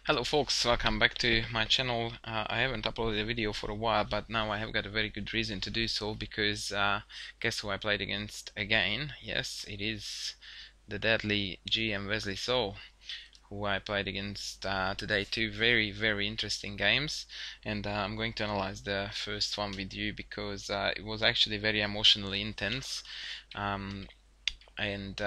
Hello folks, welcome back to my channel. I haven't uploaded a video for a while, but now I have got a very good reason to do so because guess who I played against again? Yes, it is the deadly GM Wesley who I played against today. Two very interesting games, and I'm going to analyze the first one with you because it was actually very emotionally intense. Um, and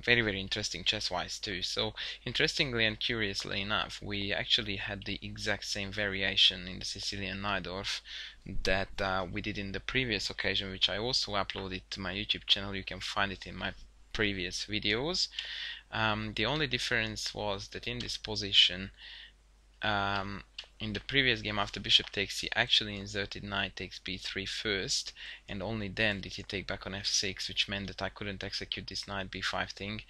very interesting chess-wise too. So interestingly and curiously enough, we actually had the exact same variation in the Sicilian Najdorf that we did in the previous occasion, which I also uploaded to my YouTube channel. You can find it in my previous videos. The only difference was that in this position, um, in the previous game, after bishop takes, he actually inserted knight takes b3 first, and only then did he take back on f6, which meant that I couldn't execute this knight b5 thing,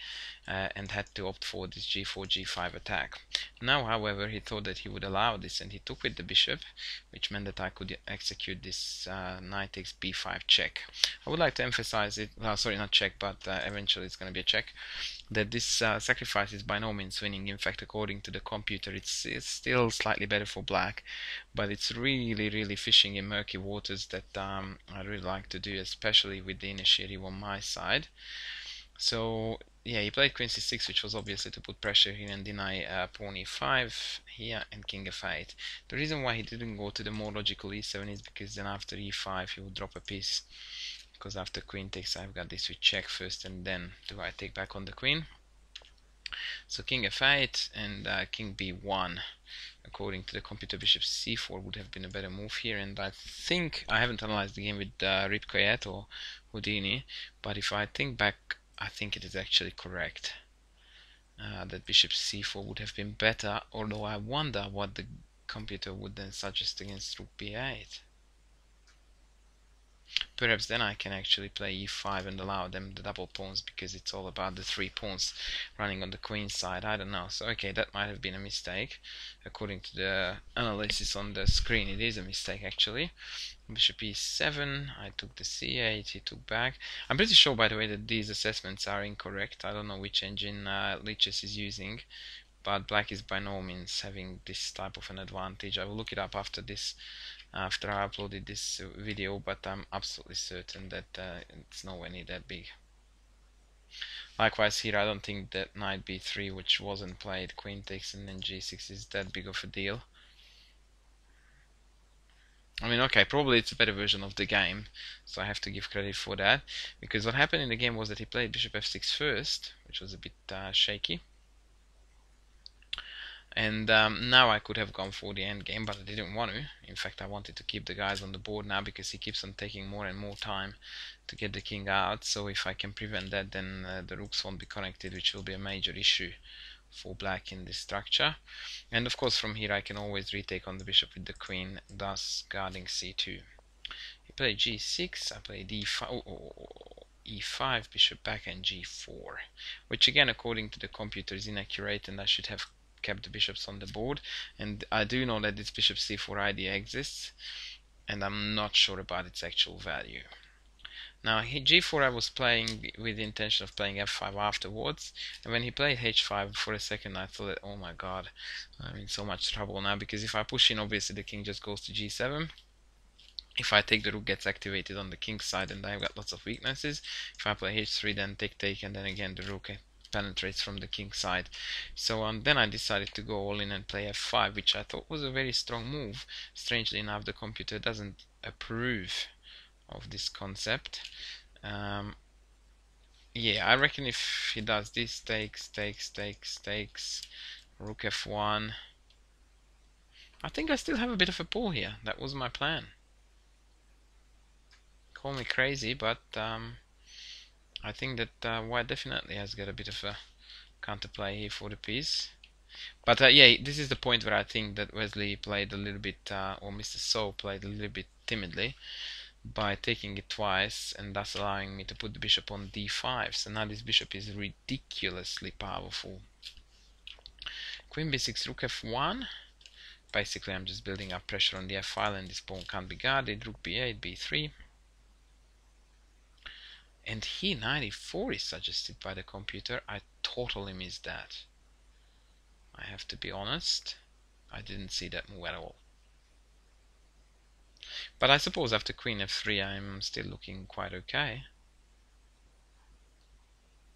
and had to opt for this g4 g5 attack. Now, however, he thought that he would allow this, and he took with the bishop, which meant that I could execute this knight takes b5 check. I would like to emphasize it, sorry, not check, but eventually it's going to be a check, that this sacrifice is by no means winning. In fact, according to the computer, it's still slightly better for black, but it's really fishing in murky waters that I really like to do, especially with the initiative on my side. So yeah, he played queen c6, which was obviously to put pressure here and deny pawn e5 here and king f8. The reason why he didn't go to the more logical e7 is because then after e5 he would drop a piece, because after queen takes I've got this with check first, and then do I take back on the queen. So king f8 and king b1. According to the computer, bishop c4 would have been a better move here, and I think I haven't analyzed the game with Ripko yet or Houdini, but if I think back, I think it is actually correct that bishop c4 would have been better, although I wonder what the computer would then suggest against rook b8. Perhaps then I can actually play e5 and allow them the double pawns, because it's all about the 3 pawns running on the queen side. I don't know. So okay, that might have been a mistake. According to the analysis on the screen, it is a mistake actually. Bishop e7, I took the c8, he took back. I'm pretty sure, by the way, that these assessments are incorrect. I don't know which engine Lichess is using, but black is by no means having this type of an advantage. I will look it up after this, after I uploaded this video, but I'm absolutely certain that it's nowhere near that big. Likewise here, I don't think that knight b3, which wasn't played, queen takes and then g6 is that big of a deal. I mean, okay, probably it's a better version of the game, so I have to give credit for that, because what happened in the game was that he played bishop f6 first, which was a bit shaky. And now I could have gone for the endgame, but I didn't want to. In fact, I wanted to keep the guys on the board now, because he keeps on taking more and more time to get the king out. So if I can prevent that, then the rooks won't be connected, which will be a major issue for black in this structure. And of course, from here I can always retake on the bishop with the queen, thus guarding c2. He played g6, I played e5, e5, bishop back, and g4, which again, according to the computer, is inaccurate, and I should have kept the bishops on the board. And I do know that this bishop c4 idea exists, and I'm not sure about its actual value. Now g4 I was playing with the intention of playing f5 afterwards, and when he played h5 for a second I thought that, oh my god, I'm in so much trouble now, because if I push in, obviously the king just goes to g7. If I take, the rook gets activated on the king's side, and I've got lots of weaknesses. If I play h3, then take, and then again the rook penetrates from the king side. So then I decided to go all in and play f5, which I thought was a very strong move. Strangely enough, the computer doesn't approve of this concept. Yeah, I reckon if he does this, takes, rook f1, I think I still have a bit of a pull here. That was my plan. Call me crazy, but I think that white definitely has got a bit of a counterplay here for the piece. But yeah, this is the point where I think that Wesley played a little bit, or Mr. So played a little bit timidly by taking it twice and thus allowing me to put the bishop on d5. So now this bishop is ridiculously powerful. Queen b6, rook f1. Basically, I'm just building up pressure on the f file, and this pawn can't be guarded. Rook b8, b3. And here 94 is suggested by the computer. I totally missed that, I have to be honest. I didn't see that move at all. But I suppose after queen f3 I'm still looking quite okay.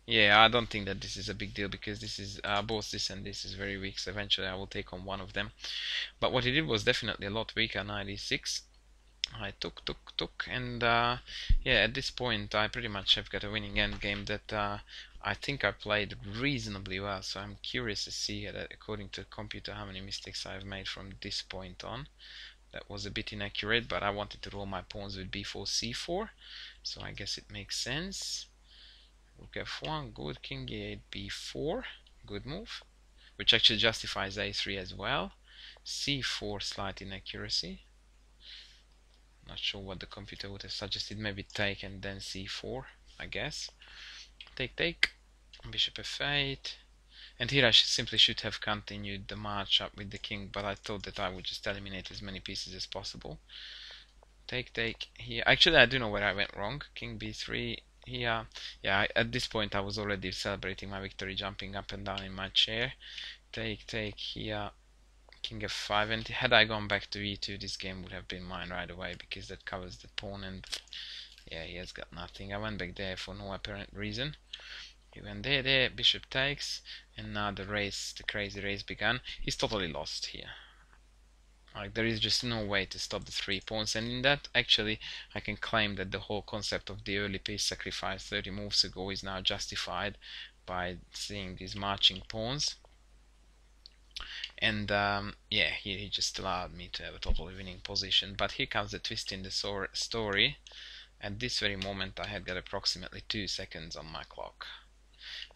Yeah, I don't think that this is a big deal because this is both this and this is very weak, so eventually I will take on one of them. But what he did was definitely a lot weaker. 96. I took, and yeah, at this point I pretty much have got a winning endgame that I think I played reasonably well. So I'm curious to see that according to the computer how many mistakes I've made from this point on. That was a bit inaccurate, but I wanted to roll my pawns with b4, c4, so I guess it makes sense. Rook f1, good. King e8, b4, good move, which actually justifies a3 as well. c4, slight inaccuracy. Not sure what the computer would have suggested. Maybe take and then c4, I guess. Take. Bishop f8. And here I simply should have continued the march up with the king, but I thought that I would just eliminate as many pieces as possible. Take here. Actually, I do know where I went wrong. King b3 here. Yeah, at this point I was already celebrating my victory, jumping up and down in my chair. Take here. King f5, and had I gone back to e2, this game would have been mine right away because that covers the pawn, and yeah, he has got nothing. I went back there for no apparent reason. He went there, bishop takes, and now the race, the crazy race began. He's totally lost here. Like, there is just no way to stop the 3 pawns, and in that, actually, I can claim that the whole concept of the early piece sacrifice 30 moves ago is now justified by seeing these marching pawns. And yeah, he just allowed me to have a totally winning position. But here comes the twist in the story. At this very moment I had got approximately 2 seconds on my clock,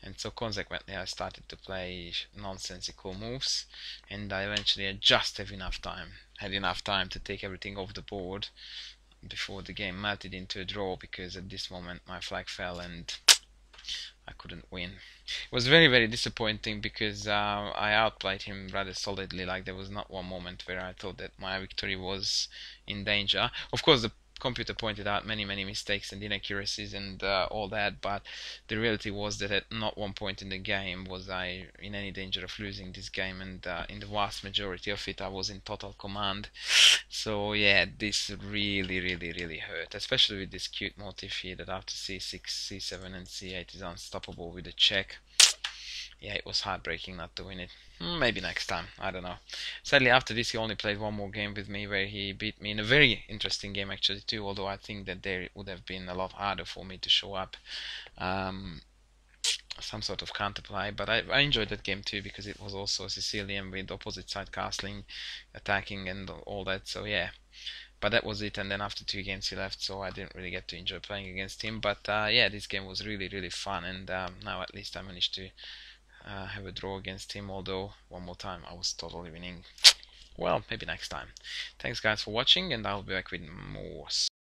and so consequently I started to play nonsensical moves, and I eventually just had enough time to take everything off the board before the game melted into a draw, because at this moment my flag fell and I couldn't win. It was very, very disappointing because I outplayed him rather solidly. Like, there was not one moment where I thought that my victory was in danger. Of course, the computer pointed out many, many mistakes and inaccuracies and all that, but the reality was that at not one point in the game was I in any danger of losing this game, and in the vast majority of it I was in total command. So yeah, this really, really, really hurt, especially with this cute motif here that after c6, c7 and c8 is unstoppable with a check. Yeah, it was heartbreaking not to win it. Maybe next time, I don't know. Sadly, after this he only played one more game with me where he beat me in a very interesting game actually too, although I think that there it would have been a lot harder for me to show up some sort of counterplay, but I enjoyed that game too because it was also Sicilian with opposite side castling, attacking and all that, so yeah. But that was it, and then after 2 games he left, so I didn't really get to enjoy playing against him. But yeah, this game was really, really fun, and now at least I managed to have a draw against him, although one more time I was totally winning. Well, maybe next time. Thanks guys for watching, and I'll be back with more.